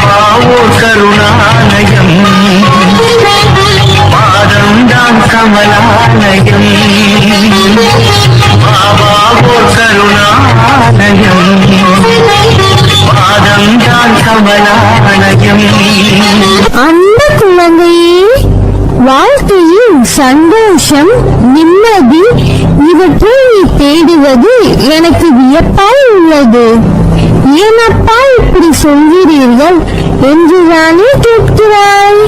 பாபாவோ கருணாலயம், பாதம்தான் கமலாலயம். பாபாவோ கருணாலயம், பாதம்தான் கமலாலயம். அந்த குழந்தையே, வாழ்க்கையில் சந்தோஷம், நிம்மதி இவற்றை நீ தேடுவது எனக்கு வியப்பாய் உள்ளது. ஏனப்பா இப்படி சொல்கிறீர்கள் என்றுதானே கேட்கிறாய்?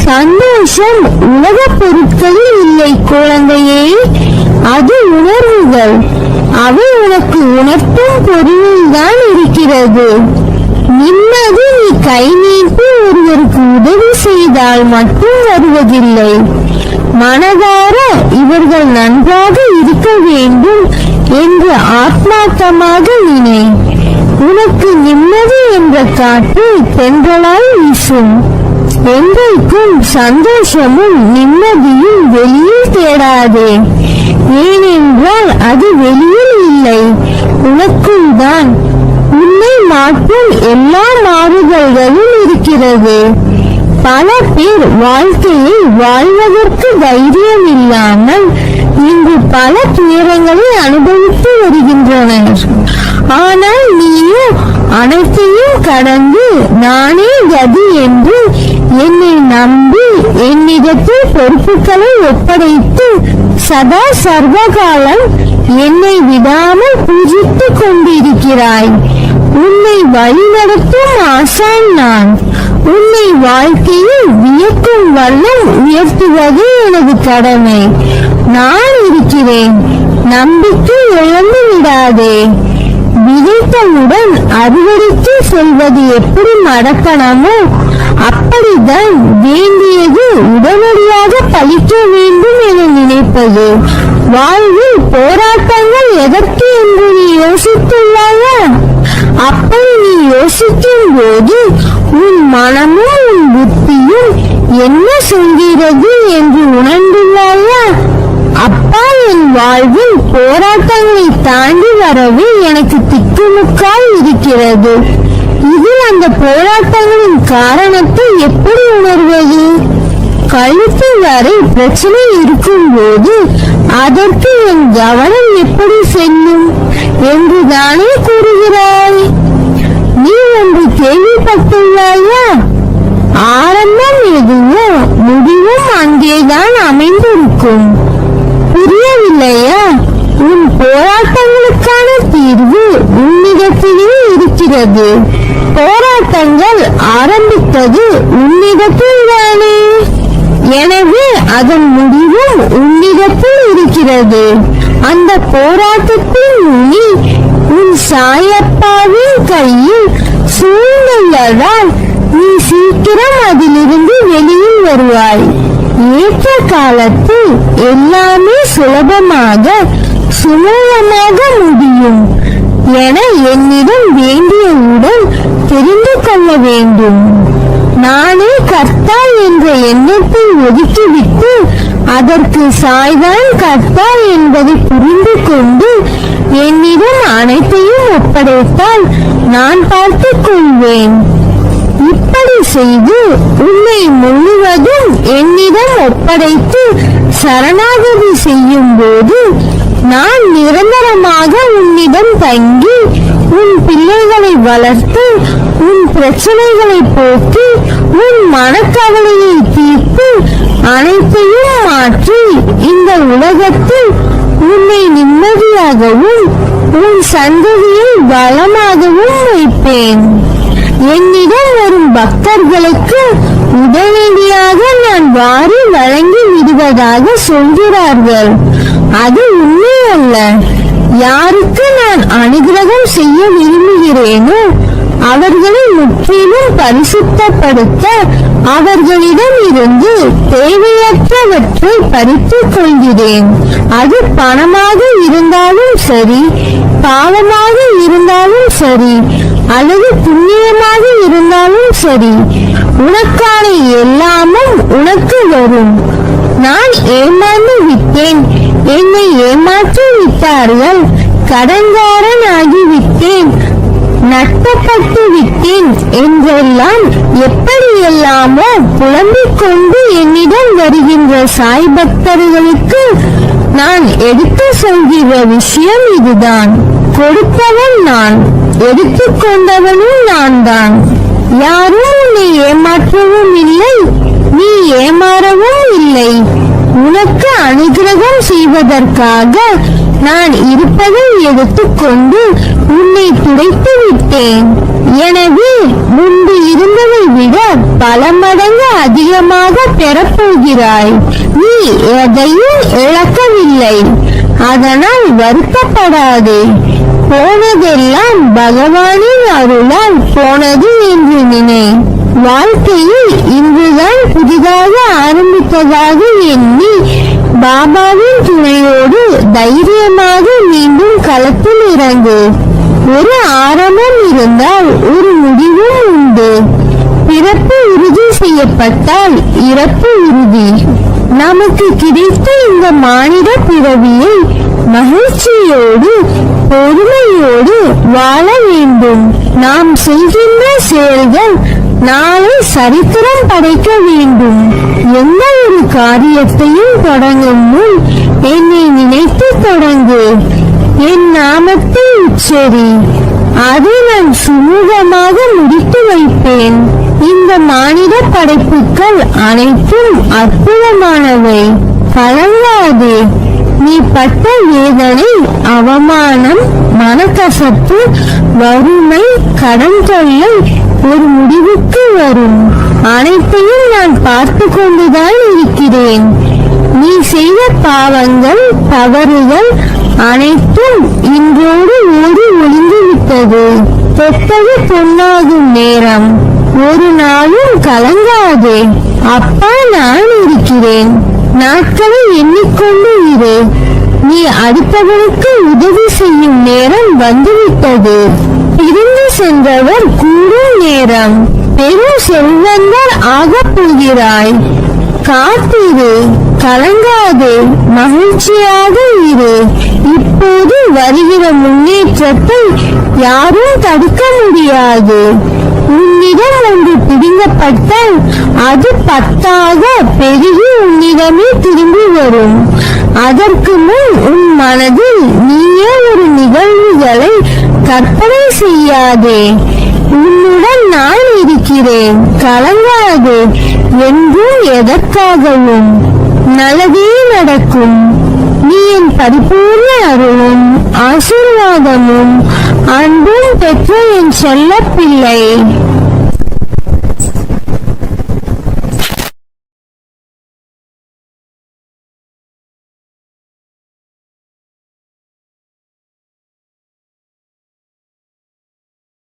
சந்தோஷம் உலக பொருட்களில் இல்லை குழந்தையே, அது உணர்வுகள். அவை உனக்கு உணர்த்தும் பொருளில் தான் இருக்கிறது. நிம்மதி நீ கை நீட்டி ஒருவருக்கு உதவி செய்தால் மட்டும் வருவதில்லை. மனதார இவர்கள் நன்றாக இருக்க வேண்டும் என்று ஆத்மார்த்தமாக நினை. உனக்கு நிம்மதி என்ற காற்று தென்றலாய் வீசும். என்றைக்கும் சந்தோஷமும் நிம்மதியும் வெளியில் தேடாதே. ஏனென்றால் அது வெளியில் இல்லை, உனக்குள் தான். உன்னை மாற்றும் எல்லா மாறுதல்களும் இருக்கிறது. பல பேர் வாழ்க்கையை வாழ்வதற்கு தைரியம் இல்லாமல் இன்று பல துயரங்களை அனுபவித்து வருகின்றனர். ஆனால் நீயோ அனைத்தையும் கடந்து நானே கதி என்று என்னை நம்பி என்னிடத்தில் பொறுப்புகளை ஒப்படைத்து சதா சர்வகாலம் என்னை விடாமல் பூஜித்துக் கொண்டிருக்கிறாய். உன்னை வழிநடத்தும் ஆசான் நான். உன்னை வாழ்க்கையில் வியக்கும் வண்ணம் உயர்த்துவது எனது கடமை. நான் இருக்கிறேன், நம்பிக்கை இழந்து விடாதே. விதைத்தவுடன் அறுவடைக்கு செல்வது எப்படி நடக்கணுமோ அப்படிதான் வேண்டியது உடனடியாக பலிக்க வேண்டும் என நினைப்பது. வாழ்வில் போராட்டங்கள் எதற்கு என்று நீ யோசித்துள்ளாயா? அப்படி நீ யோசிக்கும் போது உன் மனமும் உன் புத்தியும் என்ன சொல்கிறது என்று உணர்ந்துள்ளாயா? அப்பா, என் வாழ்வில் போராட்டங்களை தாண்டி வரவே எனக்கு திக்குமுக்காய் இருக்கிறது. இதில் அந்த போராட்டங்களின் காரணத்தை எப்படி உணர்வது? கழுத்து வரை பிரச்சனை இருக்கும் போது அதற்கு என் கவனம் எப்படி செல்லும் என்றுதானே கூறுகிறாய். நீ ஒன்று கேள்விப்பட்டுள்ளாயா? ஆரம்பம் எதுவோ முடிவும் அங்கேதான் அமைந்திருக்கும். புரியவில்லையா? உன் போராட்டங்களுக்கான தீர்வு உன்னிடத்திலே இருக்கிறது. போராட்டங்கள் ஆரம்பித்தது உன்னிடத்தில் தானே. எனவே அதன் முடிவும் உன்னிடத்தில் இருக்கிறது. அந்த போராட்டத்தின் நுனி உன் சாயப்பாவின் கையில் சூழ்ந்துள்ளதால் நீ சீக்கிரம் அதிலிருந்து வெளியில் வருவாய். ஏற்ற காலத்தில் எல்லாமே சுலபமாக சுமூகமாக முடியும் என என்னிடம் வேண்டியவுடன் தெரிந்து கொள்ள வேண்டும். நானே கர்த்தா என்ற எண்ணத்தை ஒதுக்கிவிட்டு அதற்கு சாய்தான் கர்த்தா என்பதை புரிந்து கொண்டு என்னிடம் அனைத்தையும் ஒப்படைத்தால் நான் பார்த்துக் கொள்வேன். இப்படி செய்து உன்னை முழுவதும் என்னிடம் ஒப்படைத்து சரணாகதி செய்யும் போது நான் நிரந்தரமாக உன்னிடம் தங்கி உன் பிள்ளைகளை வளர்த்து உன் பிரச்சனைகளை போக்கி உன் மனக்கவலையை தீர்த்து அனைத்தையும் மாற்றி இந்த உலகத்தில் உன்னை நிம்மதியாகவும் உன் சந்ததியை வளமாகவும் வைப்பேன். என்னிடம் வரும் பக்தர்களுக்கு உடனடியாக நான் வாரி வழங்கி விடுவதாக சொல்கிறார்கள். அது உண்மை அல்ல. யாருக்கு நான் அனுகிரகம் செய்ய விரும்புகிறேனோ அவர்களை முற்றிலும் பரிசுத்தப்படுத்த அவர்களிடம் இருந்து தேவையற்றவற்றை பறித்துக் கொள்கிறேன். அது பணமாக இருந்தாலும் சரி, பாவமாக இருந்தாலும் சரி, அல்லது புண்ணியமாக இருந்தாலும் சரி, உனக்கான எல்லாமும் உனக்கு வரும். நான் ஏமாந்து விட்டேன், என்னை ஏமாற்றி விட்டார்கள், கடன்காரன் ஆகிவிட்டேன், நட்டப்பட்டு விட்டேன் என்றெல்லாம் எப்படியெல்லாமோ புலம்பிக் கொண்டு என்னிடம் வருகின்ற சாய் பக்தர்களுக்கு நான் எடுத்து சொல்கிற விஷயம் இதுதான். கொடுப்பவன் நான், எடுத்துக்கொண்டவனும் நான் தான். யாரும் உன்னை ஏமாற்றவும் இல்லை, நீ ஏமாறவும் இல்லை. உனக்கு அனுகிரகம் செய்வதற்காக நான் இருப்பதை எடுத்துக்கொண்டு உன்னை துடைத்து விட்டேன். எனவே முன்பு இருந்ததை விட பல மடங்கு அதிகமாக பெறப்போகிறாய். நீ எதையும் இழக்கவில்லை, அதனால் வருத்தப்படாதே. போனதெல்லாம் பகவானின் அருளால் போனது என்று நினை. வாழ்க்கையில் இன்றுதான் புதிதாக ஆரம்பித்ததாக எண்ணி பாபாவின் துணையோடு தைரியமாக மீண்டும் களத்தில் இறங்கு. ஒரு ஆரம்பம் இருந்தால் ஒரு முடிவும் உண்டு. பிறப்பு உறுதி செய்யப்பட்டால் இறப்பு உறுதி. நமக்கு கிடைத்த இந்த மானிட பிறவியை மகிழ்ச்சியோடு பொறுமையோடு வாழ வேண்டும். நாம் செய்கின்ற செயல்கள் நாளை சரித்திரம் படைக்க வேண்டும். எந்த ஒரு காரியத்தையும் தொடங்கும் முன் என்னை நினைத்து தொடங்கு, என் நாமத்தை உச்சரி, அதை நான் சுமூகமாக முடித்து வைப்பேன். இந்த மானிட படைப்புகள் அனைத்தும் அற்புதமானவை. கலங்காதே. நீ பட்ட வேதனை, அவமானம், மனக்கசப்பு, வறுமை, கடன் தொல்லை ஒரு முடிவுக்கு வரும். அனைத்தையும் நான் பார்த்து கொண்டுதான் இருக்கிறேன். நீ செய்த பாவங்கள், தவறுகள் அனைத்தும் இன்றோடு ஓடி ஒளிந்து விட்டது. தொட்டது பொன்னாகும் நேரம். ஒரு நாளும் கலங்காதே. அப்பா நான் இருக்கிறேன். நாட்களை எண்ணிக்கொண்டு இரு. நீ அடுத்தவனுக்கு உதவி செய்யும் நேரம் வந்துவிட்டது. பிரிந்து சென்றவர் கூடும் நேரம். பெரும் செல்வந்தர் ஆகப் போகிறாய். காத்திரு, கலங்காதே, மகிழ்ச்சியாக இரு. இப்போது வருகிற முன்னேற்றத்தை யாரும் தடுக்க முடியாது. உன்னிடம் ஒன்று பிடுங்கப்பட்டால் அது 10 பெருகி உன்னிடமே திரும்பி வரும். அதற்கு முன் உன் மனதில் நீயே ஒரு நிகழ்வுகளை கற்பனை செய்யாதே. உன்னுடன் நான் இருக்கிறேன், கலங்காதே. என்றும் எதற்காகவும் நல்லதே நடக்கும். நீ என் பரிபூர்ண அருளும் ஆசீர்வாதமும் அன்பும் பெற்ற என் செல்ல பிள்ளை.